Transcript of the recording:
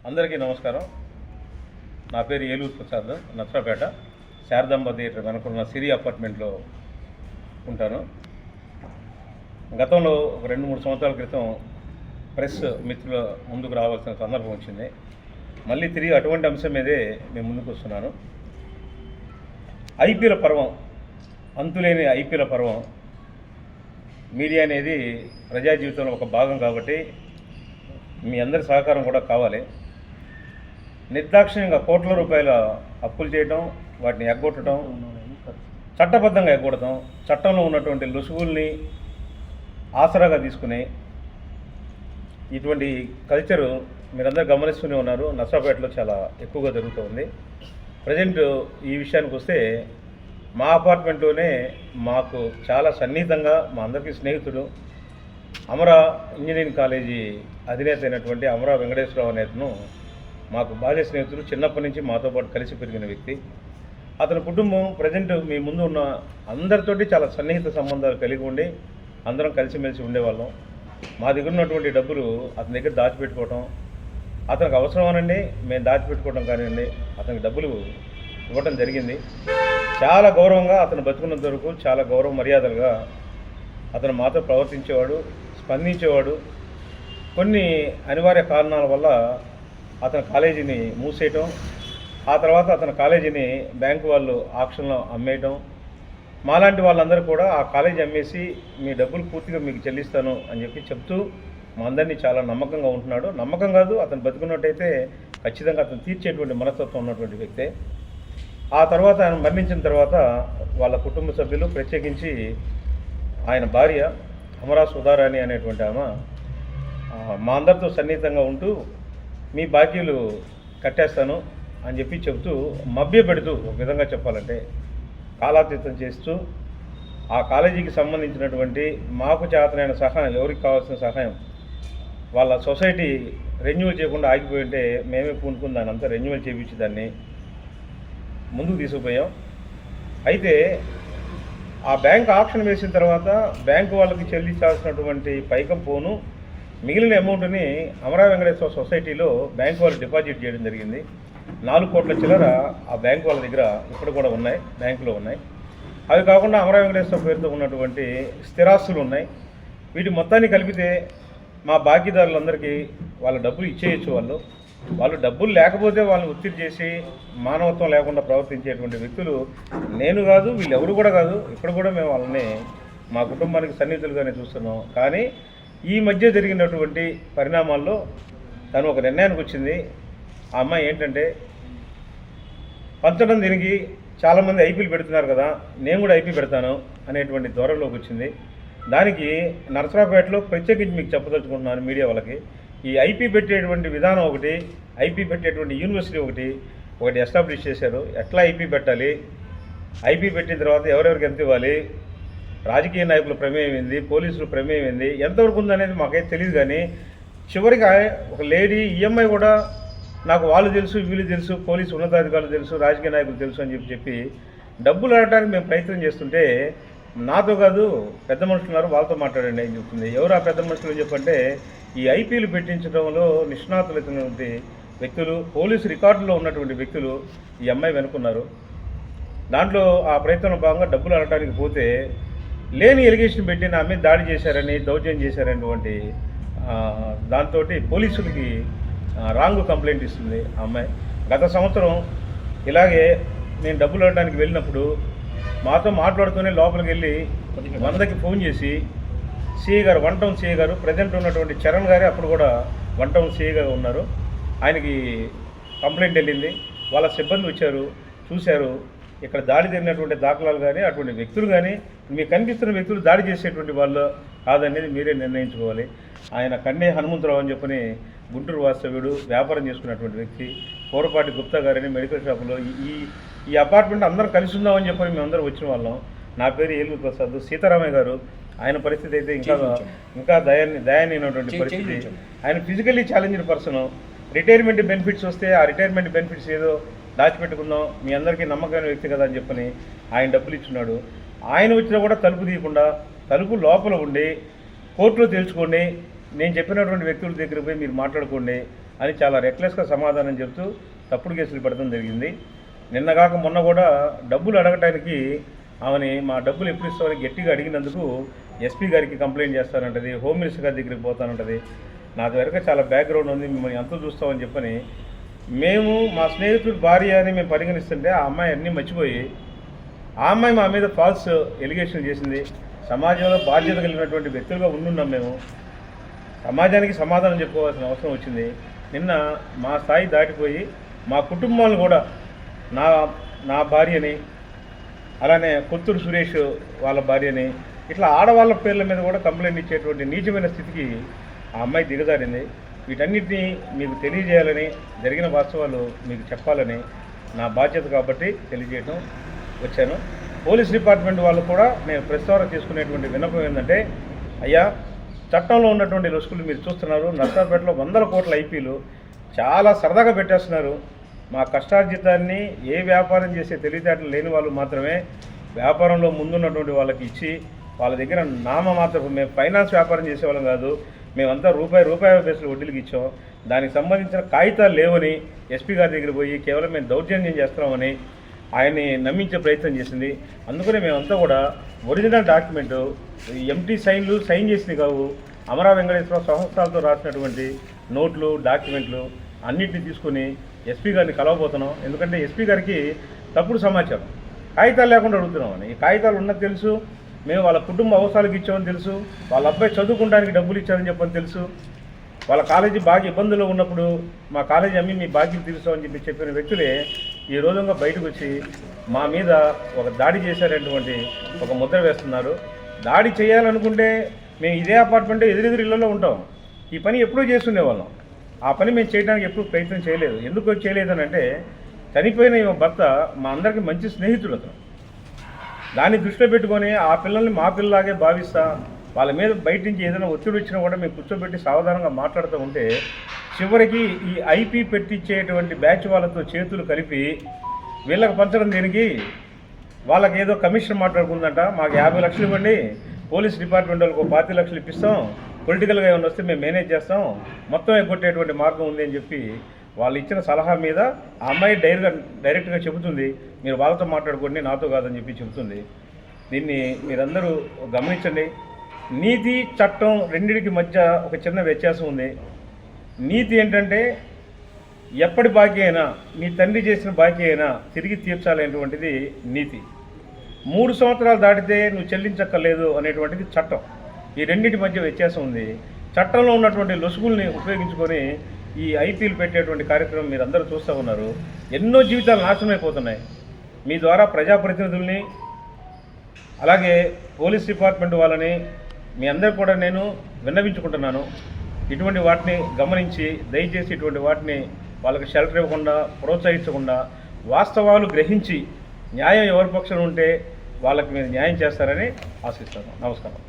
అందరికీ నమస్కారం. నా పేరు ఏలూరు ప్రసాద్, నర్సరావుపేట శారదాంబ థియేటర్ వెనుకున్న సిరి అపార్ట్మెంట్లో ఉంటాను. గతంలో ఒక 2-3 సంవత్సరాల క్రితం ప్రెస్ మిత్రుల ముందుకు రావాల్సిన సందర్భం వచ్చింది. మళ్ళీ తిరిగి అటువంటి అంశం మీదే నేను ముందుకు వస్తున్నాను. ఐపీఎల్ పర్వం, అంతులేని ఐపీఎల్ పర్వం. మీడియా అనేది ప్రజా జీవితంలో ఒక భాగం కాబట్టి మీ అందరి సహకారం కూడా కావాలి. నిర్దాక్షిణ్యంగా కోట్ల రూపాయల అప్పులు చేయడం, వాటిని ఎగ్గొట్టడం, చట్టబద్ధంగా ఎగ్గొట్టడం, చట్టంలో ఉన్నటువంటి లొసుగుల్ని ఆసరాగా తీసుకుని ఇటువంటి కల్చరు మీరందరూ గమనిస్తూనే ఉన్నారు. నర్సరావుపేటలో చాలా ఎక్కువగా జరుగుతుంది. ప్రజెంట్ ఈ విషయానికి వస్తే మా అపార్ట్మెంట్లోనే మాకు చాలా సన్నిహితంగా మా అందరికీ స్నేహితుడు అమరా ఇంజనీరింగ్ కాలేజీ అధినేత అయినటువంటి అమరా వెంకటేశ్వరరావు అనేతను మాకు బాల్య స్నేహితులు, చిన్నప్పటి నుంచి మాతో పాటు కలిసి పెరిగిన వ్యక్తి. అతని కుటుంబం ప్రజెంట్ మీ ముందు ఉన్న అందరితోటి చాలా సన్నిహిత సంబంధాలు కలిగి ఉండి అందరం కలిసిమెలిసి ఉండేవాళ్ళం. మా దగ్గర ఉన్నటువంటి డబ్బులు అతని దగ్గర దాచిపెట్టుకోవటం, అతనికి అవసరమనండి మేము దాచిపెట్టుకోవడం కానివ్వండి, అతనికి డబ్బులు ఇవ్వటం జరిగింది. చాలా గౌరవంగా అతను బతుకున్నంత వరకు చాలా గౌరవ మర్యాదలుగా అతను మాతో ప్రవర్తించేవాడు, స్పందించేవాడు. కొన్ని అనివార్య కారణాల వల్ల అతని కాలేజీని మూసేయటం, ఆ తర్వాత అతని కాలేజీని బ్యాంకు వాళ్ళు ఆక్షన్లో అమ్మేయటం, మాలాంటి వాళ్ళందరూ కూడా ఆ కాలేజీ అమ్మేసి మీ డబ్బులు పూర్తిగా మీకు చెల్లిస్తాను అని చెప్తూ మా అందరినీ చాలా నమ్మకంగా ఉంటున్నాడు. నమ్మకం కాదు, అతను బతుకున్నట్టయితే ఖచ్చితంగా అతను తీర్చేటువంటి మనస్తత్వం ఉన్నటువంటి వ్యక్తే. ఆ తర్వాత ఆయన మరణించిన తర్వాత వాళ్ళ కుటుంబ సభ్యులు, ప్రత్యేకించి ఆయన భార్య అమరా సుధారాణి అనేటువంటి ఆమె మా అందరితో సన్నిహితంగా ఉంటూ మీ బాకీలు కట్టేస్తాను అని చెప్తూ మభ్యపెడుతూ, ఒక విధంగా చెప్పాలంటే కాలాతీతం చేస్తూ ఆ కాలేజీకి సంబంధించినటువంటి మాకు చేతనైన సహాయం, ఎవరికి కావాల్సిన సహాయం, వాళ్ళ సొసైటీ రెన్యువల్ చేయకుండా ఆగిపోయి ఉంటే మేమే పూనుకుని దాన్ని అంతా రెన్యువల్ చేయించి దాన్ని ముందుకు తీసుకుపోయాం. అయితే ఆ బ్యాంక్ ఆప్షన్ వేసిన తర్వాత బ్యాంకు వాళ్ళకి చెల్లించాల్సినటువంటి పైకం పోను మిగిలిన అమౌంట్ని అమరా వెంకటేశ్వర సొసైటీలో బ్యాంకు వాళ్ళు డిపాజిట్ చేయడం జరిగింది. 4 కోట్ల చిల్లర ఆ బ్యాంకు వాళ్ళ దగ్గర ఇప్పుడు కూడా ఉన్నాయి, బ్యాంకులో ఉన్నాయి. అవి కాకుండా అమరా వెంకటేశ్వర పేరుతో ఉన్నటువంటి స్థిరాస్తులు ఉన్నాయి. వీటి మొత్తాన్ని కలిపితే మా బాకీదారులందరికీ వాళ్ళ డబ్బులు ఇచ్చేయచ్చు. వాళ్ళు డబ్బులు లేకపోతే వాళ్ళని ఒత్తిడి చేసి మానవత్వం లేకుండా ప్రవర్తించేటువంటి వ్యక్తులు నేను కాదు, వీళ్ళు ఎవరు కూడా కాదు. ఇప్పుడు కూడా మేము వాళ్ళని మా కుటుంబానికి సన్నిహితులుగానే చూస్తున్నాం. కానీ ఈ మధ్య జరిగినటువంటి పరిణామాల్లో తను ఒక నిర్ణయానికి వచ్చింది. ఆ అమ్మాయి ఏంటంటే, పంచడం దీనికి చాలామంది ఐపీలు పెడుతున్నారు కదా, నేను కూడా ఐపీ పెడతాను అనేటువంటి ధోరణిలోకి వచ్చింది. దానికి నర్సరావుపేటలో ప్రత్యేకించి మీకు చెప్పదలుచుకుంటున్నాను మీడియా వాళ్ళకి. ఈ ఐపీ పెట్టేటువంటి విధానం ఒకటి, ఐపీ పెట్టేటువంటి యూనివర్సిటీ ఒకటి ఎస్టాబ్లిష్ చేశారు. ఎట్లా ఐపీ పెట్టాలి, ఐపీ పెట్టిన తర్వాత ఎవరెవరికి ఎంత ఇవ్వాలి, రాజకీయ నాయకుల ప్రమేయం ఏంది, పోలీసుల ప్రమేయం ఏంది, ఎంతవరకు ఉందనేది మాకైతే తెలియదు. కానీ చివరికి ఒక లేడీ ఈఎంఐ కూడా నాకు వాళ్ళు తెలుసు, వీళ్ళు తెలుసు, పోలీసు ఉన్నతాధికారులు తెలుసు, రాజకీయ నాయకులు తెలుసు అని చెప్పి డబ్బులు అడగడానికి మేము ప్రయత్నం చేస్తుంటే, నాతో కాదు పెద్ద మనుషులు ఉన్నారు వాళ్ళతో మాట్లాడండి అని చెప్తుంది. ఎవరు ఆ పెద్ద మనుషులు అని చెప్పంటే, ఈ ఐపీలు పెట్టించడంలో నిష్ణాతులైనటువంటి వ్యక్తులు, పోలీసు రికార్డులో ఉన్నటువంటి వ్యక్తులు ఈ అమ్మాయి వెనుకున్నారు. దాంట్లో ఆ ప్రయత్నంలో భాగంగా డబ్బులు అడగడానికి పోతే లేని ఎలిగేషన్ పెట్టి నా మీద దాడి చేశారని, దౌర్జన్యం చేశారనేటువంటి దాంతో పోలీసులకి రాంగ్ కంప్లైంట్ ఇస్తుంది ఆ అమ్మాయి. గత సంవత్సరం ఇలాగే నేను డబ్బులు అడగడానికి వెళ్ళినప్పుడు మాతో మాట్లాడుతూనే లోపలికి వెళ్ళి 100కి ఫోన్ చేసి సిఐ గారు, 1 టౌన్ సిఐ గారు, ప్రజెంట్ ఉన్నటువంటి చరణ్ గారే అప్పుడు కూడా 1 టౌన్ సిఐగా ఉన్నారు, ఆయనకి కంప్లైంట్ వెళ్ళింది. వాళ్ళ సిబ్బంది వచ్చారు, చూశారు. ఇక్కడ దాడి జరిగినటువంటి దాఖలాలు కానీ అటువంటి వ్యక్తులు కానీ మీకు కనిపిస్తున్న వ్యక్తులు దాడి చేసేటువంటి వాళ్ళు కాదనేది మీరే నిర్ణయించుకోవాలి. ఆయన కన్నే హనుమంతరావు అని చెప్పని గుంటూరు వాస్తవ్యుడు, వ్యాపారం చేసుకున్నటువంటి వ్యక్తి. పూర్వపాటి గుప్తా గారని మెడికల్ షాపులో ఈ అపార్ట్మెంట్ అందరం కలిసి ఉందామని చెప్పని మేమందరం వచ్చిన వాళ్ళం. నా పేరు ఏలూరు ప్రసాద్. సీతారామయ్య గారు, ఆయన పరిస్థితి అయితే ఇంకా దయానీయమైనటువంటి పరిస్థితి. ఆయన physically challenged person. Retirement benefits వస్తే ఆ రిటైర్మెంట్ బెనిఫిట్స్ ఏదో దాచిపెట్టుకుందాం, మీ అందరికీ నమ్మకమైన వ్యక్తి కదా అని చెప్పని ఆయన డబ్బులు ఇచ్చున్నాడు. ఆయన వచ్చినా కూడా తలుపు తీయకుండా, తలుపు లోపల ఉండి కోర్టులో తెలుసుకోండి, నేను చెప్పినటువంటి వ్యక్తుల దగ్గర పోయి మీరు మాట్లాడుకోండి, అని చాలా రెక్లెస్గా సమాధానం చెబుతూ తప్పుడు కేసులు పెడతాం జరిగింది. నిన్నగాక మొన్న కూడా డబ్బులు అడగటానికి ఆమెని మా డబ్బులు ఎప్పుడు ఇస్తామని గట్టిగా అడిగినందుకు ఎస్పీ గారికి కంప్లైంట్ చేస్తానంటది, హోమ్ మినిస్టర్ గారి దగ్గరికి పోతానంటది. నాకు వెనక చాలా బ్యాక్గ్రౌండ్ ఉంది, మిమ్మల్ని ఎంత చూస్తామని చెప్పని మేము మా స్నేహితుడు భార్య అని మేము పరిగణిస్తుంటే ఆ అమ్మాయి అన్నీ మర్చిపోయి ఆ అమ్మాయి మా మీద ఫాల్స్ ఎలిగేషన్ చేసింది. సమాజంలో బాధ్యత కలిగినటువంటి వ్యక్తులుగా ఉండున్నాం మేము, సమాజానికి సమాధానం చెప్పుకోవాల్సిన అవసరం వచ్చింది. నిన్న మా స్థాయి దాటిపోయి మా కుటుంబాలను కూడా నా భార్యని, అలానే కొత్తూరు సురేష్ వాళ్ళ భార్యని, ఇట్లా ఆడవాళ్ళ పేర్ల మీద కూడా కంప్లైంట్ ఇచ్చేటువంటి నీచమైన స్థితికి ఆ అమ్మాయి దిగజారింది. వీటన్నిటినీ మీకు తెలియజేయాలని, జరిగిన వాస్తవాలు మీకు చెప్పాలని నా బాధ్యత కాబట్టి తెలియజేయడం వచ్చాను. పోలీస్ డిపార్ట్మెంట్ వాళ్ళు కూడా నేను ప్రెస్ ద్వారా తీసుకునేటువంటి విన్నపం ఏంటంటే, అయ్యా చట్టంలో ఉన్నటువంటి లొసుకులు మీరు చూస్తున్నారు. నర్సాపేటలో 100 కోట్ల ఐపీలు చాలా సరదాగా పెట్టేస్తున్నారు. మా కష్టార్జితాన్ని ఏ వ్యాపారం చేసే తెలివితేటలు లేని వాళ్ళు మాత్రమే వ్యాపారంలో ముందున్నటువంటి వాళ్ళకి ఇచ్చి వాళ్ళ దగ్గర మాత్రం మేము ఫైనాన్స్ వ్యాపారం చేసేవాళ్ళం కాదు, మేమంతా రూపాయి బేస్లో వడ్డీలకు ఇచ్చాం. దానికి సంబంధించిన కాగితాలు లేవని ఎస్పీ గారి దగ్గర పోయి కేవలం మేము దౌర్జన్యం చేస్తున్నామని ఆయన్ని నమ్మించే ప్రయత్నం చేసింది. అందుకనే మేమంతా కూడా ఒరిజినల్ డాక్యుమెంటు ఎంటీ సైన్ చేసినవి కావు, అమరా వెంకటేశ్వర సంవత్సరాలతో రాసినటువంటి నోట్లు డాక్యుమెంట్లు అన్నింటినీ తీసుకొని ఎస్పీ గారిని కలవబోతున్నాం. ఎందుకంటే ఎస్పీ గారికి తప్పుడు సమాచారం, కాగితాలు లేకుండా అడుగుతున్నామని. ఈ కాగితాలు ఉన్నది తెలుసు, మేము వాళ్ళ కుటుంబ అవసరాలకు ఇచ్చామని తెలుసు, వాళ్ళ అబ్బాయి చదువుకోవడానికి డబ్బులు ఇచ్చారని చెప్పని తెలుసు, వాళ్ళ కాలేజీ బాగా ఇబ్బందుల్లో ఉన్నప్పుడు మా కాలేజీ అమ్మి మీ బాకీ తీరుస్తామని చెప్పిన వ్యక్తులే ఈ రోజుగా బయటకు వచ్చి మా మీద ఒక దాడి చేశారనేటువంటి ఒక ముద్ర వేస్తున్నారు. దాడి చేయాలనుకుంటే మేము ఇదే అపార్ట్మెంట్ ఎదురెదురు ఇళ్లలో ఉంటాం. ఈ పని ఎప్పుడూ చేస్తుండేవాళ్ళం. ఆ పని మేము చేయడానికి ఎప్పుడు ప్రయత్నం చేయలేదు. ఎందుకు చేయలేదని అంటే, చనిపోయిన భర్త మా అందరికీ మంచి స్నేహితుడు అతను. దాన్ని దృష్టిలో పెట్టుకొని ఆ పిల్లల్ని మా పిల్లలాగే భావిస్తా వాళ్ళ మీద బయట నుంచి ఏదైనా ఒత్తిడి వచ్చినా కూడా మేము కూర్చోబెట్టి సావధానంగా మాట్లాడుతూ ఉంటే చివరికి ఈ ఐపీ పెట్టించేటువంటి బ్యాచ్ వాళ్ళతో చేతులు కలిపి వీళ్ళకి పంచడం దేనికి, వాళ్ళకి ఏదో కమిషన్ మాట్లాడుకుందంట, మాకు 50 లక్షలు ఇవ్వండి, పోలీస్ డిపార్ట్మెంట్ వాళ్ళకి 25 లక్షలు ఇప్పిస్తాం, పొలిటికల్గా ఏమైనా వస్తే మేము మేనేజ్ చేస్తాం, మొత్తం ఎగ్గొట్టేటువంటి మార్గం ఉంది అని చెప్పి వాళ్ళు ఇచ్చిన సలహా మీద ఆ అమ్మాయి డైరెక్ట్గా చెబుతుంది, మీరు వాళ్ళతో మాట్లాడుకోండి నాతో కాదని చెప్పి చెబుతుంది. దీన్ని మీరందరూ గమనించండి. నీతి చట్టం రెండింటికి మధ్య ఒక చిన్న వ్యత్యాసం ఉంది. నీతి ఏంటంటే ఎప్పటి బాకీ అయినా, నీ తండ్రి చేసిన బాకీ అయినా తిరిగి తీర్చాలనేటువంటిది నీతి. 3 సంవత్సరాలు దాటితే నువ్వు చెల్లించక్కర్లేదు అనేటువంటిది చట్టం. ఈ రెండింటి మధ్య వ్యత్యాసం ఉంది. చట్టంలో ఉన్నటువంటి లొసుగుల్ని ఉపయోగించుకొని ఈ ఐపీలు పెట్టేటువంటి కార్యక్రమం మీరు అందరూ చూస్తూ ఉన్నారు. ఎన్నో జీవితాలు నాశనం అయిపోతున్నాయి. మీ ద్వారా ప్రజాప్రతినిధుల్ని, అలాగే పోలీస్ డిపార్ట్మెంట్ వాళ్ళని మీ అందరూ కూడా నేను విన్నవించుకుంటున్నాను. ఇటువంటి వాటిని గమనించి దయచేసి ఇటువంటి వాటిని వాళ్ళకి షెల్టర్ ఇవ్వకుండా, ప్రోత్సహించకుండా వాస్తవాలు గ్రహించి న్యాయం ఎవరి పక్షాన ఉంటే వాళ్ళకి మీరు న్యాయం చేస్తారని ఆశిస్తాను. నమస్కారం.